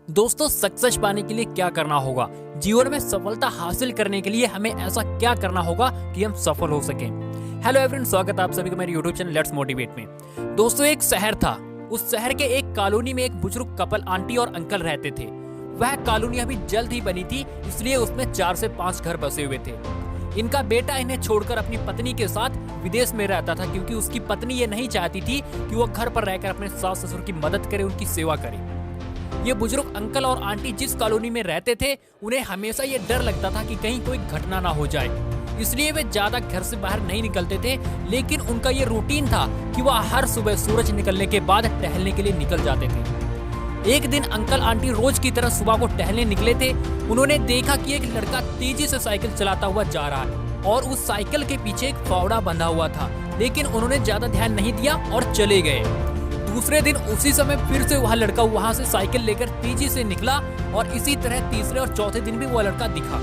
दोस्तों, सक्सेस पाने के लिए क्या करना होगा? जीवन में सफलता हासिल करने के लिए हमें ऐसा क्या करना होगा कि हम सफल हो सकें? हेलो एवरीवन, स्वागत है आप सभी का मेरे यूट्यूब चैनल लेट्स मोटिवेट में। दोस्तों, एक शहर था। उस शहर के एक कॉलोनी में एक बुजुर्ग कपल आंटी और अंकल रहते थे। वह कॉलोनी अभी जल्द ही बनी थी, इसलिए उसमें 4 से 5 घर बसे हुए थे। इनका बेटा इन्हें छोड़कर अपनी पत्नी के साथ विदेश में रहता था, क्योंकि उसकी पत्नी ये नहीं चाहती थी कि वो घर पर रहकर अपने सास ससुर की मदद करे, उनकी सेवा करे। ये बुजुर्ग अंकल और आंटी जिस कॉलोनी में रहते थे, उन्हें हमेशा ये डर लगता था कि कहीं कोई घटना ना हो जाए, इसलिए वे ज्यादा घर से बाहर नहीं निकलते थे। लेकिन उनका ये रूटीन था कि वह हर सुबह सूरज निकलने के बाद टहलने के लिए निकल जाते थे। एक दिन अंकल आंटी रोज की तरह सुबह को टहलने निकले थे। उन्होंने देखा कि एक लड़का तेजी से साइकिल चलाता हुआ जा रहा है और उस साइकिल के पीछे एक फावड़ा बंधा हुआ था, लेकिन उन्होंने ज्यादा ध्यान नहीं दिया और चले गए। दूसरे दिन उसी समय फिर से वह लड़का वहां से साइकिल लेकर तेजी से निकला और इसी तरह तीसरे और चौथे दिन भी वह लड़का दिखा।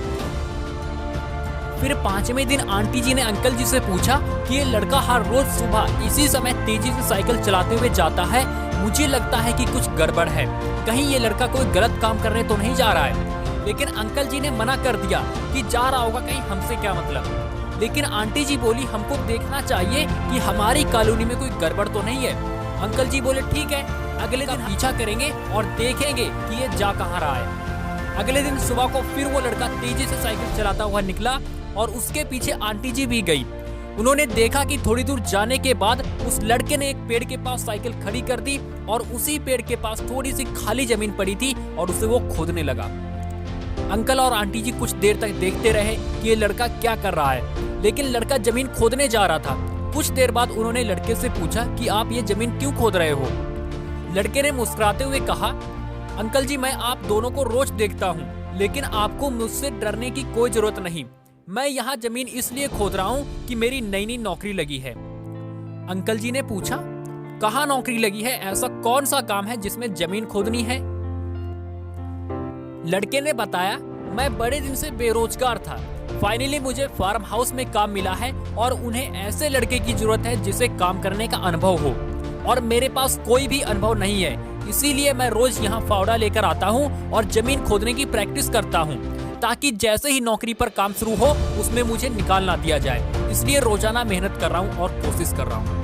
फिर 5वें दिन आंटी जी ने अंकल जी से पूछा कि ये लड़का हर रोज सुबह इसी समय तेजी से साइकिल चलाते हुए जाता है, मुझे लगता है कि कुछ गड़बड़ है, कहीं ये लड़का कोई गलत काम करने तो नहीं जा रहा है। लेकिन अंकल जी ने मना कर दिया कि जा रहा होगा, कहीं हमसे क्या मतलब। लेकिन आंटी जी बोली, हमको देखना चाहिए कि हमारी कॉलोनी में कोई गड़बड़ तो नहीं है। अंकल जी बोले, ठीक है, अगले दिन पीछा करेंगे और देखेंगे कि ये जा कहाँ रहा है। अगले दिन सुबह को फिर वो लड़का तेजी से साइकिल चलाता हुआ निकला और उसके पीछे आंटी जी भी गई। उन्होंने देखा कि थोड़ी दूर जाने के बाद उस लड़के ने एक पेड़ के पास साइकिल खड़ी कर दी और उसी पेड़ के पास थोड़ी सी खाली जमीन पड़ी थी और उसे वो खोदने लगा। अंकल और आंटी जी कुछ देर तक देखते रहे कि ये लड़का क्या कर रहा है, लेकिन लड़का जमीन खोदने जा रहा था। कुछ देर बाद उन्होंने लड़के से पूछा कि आप ये जमीन क्यों खोद रहे हो? लड़के ने मुस्कुराते हुए कहा, अंकल जी, मैं आप दोनों को रोज देखता हूँ, लेकिन आपको मुझसे डरने की कोई जरूरत नहीं। मैं यहाँ जमीन इसलिए खोद रहा हूँ कि मेरी नई नई नौकरी लगी है। अंकल जी ने पूछा, कहाँ नौकरी लगी है? ऐसा कौन सा काम है जिसमें जमीन खोदनी है? लड़के ने बताया, मैं बड़े दिन से बेरोजगार था, फाइनली मुझे फार्म हाउस में काम मिला है और उन्हें ऐसे लड़के की जरूरत है जिसे काम करने का अनुभव हो, और मेरे पास कोई भी अनुभव नहीं है, इसीलिए मैं रोज यहाँ फावड़ा लेकर आता हूँ और जमीन खोदने की प्रैक्टिस करता हूँ, ताकि जैसे ही नौकरी पर काम शुरू हो उसमें मुझे निकाल ना दिया जाए। इसलिए रोजाना मेहनत कर रहा हूँ और कोशिश कर रहा हूँ।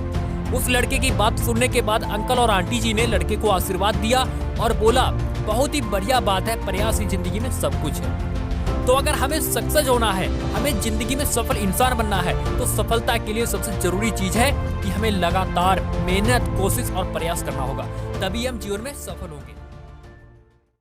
उस लड़के की बात सुनने के बाद अंकल और आंटी जी ने लड़के को आशीर्वाद दिया और बोला, बहुत ही बढ़िया बात है, प्रयास ही जिंदगी में सब कुछ है। तो अगर हमें सक्सेस होना है, हमें जिंदगी में सफल इंसान बनना है, तो सफलता के लिए सबसे जरूरी चीज है कि हमें लगातार मेहनत, कोशिश और प्रयास करना होगा, तभी हम जीवन में सफल होंगे।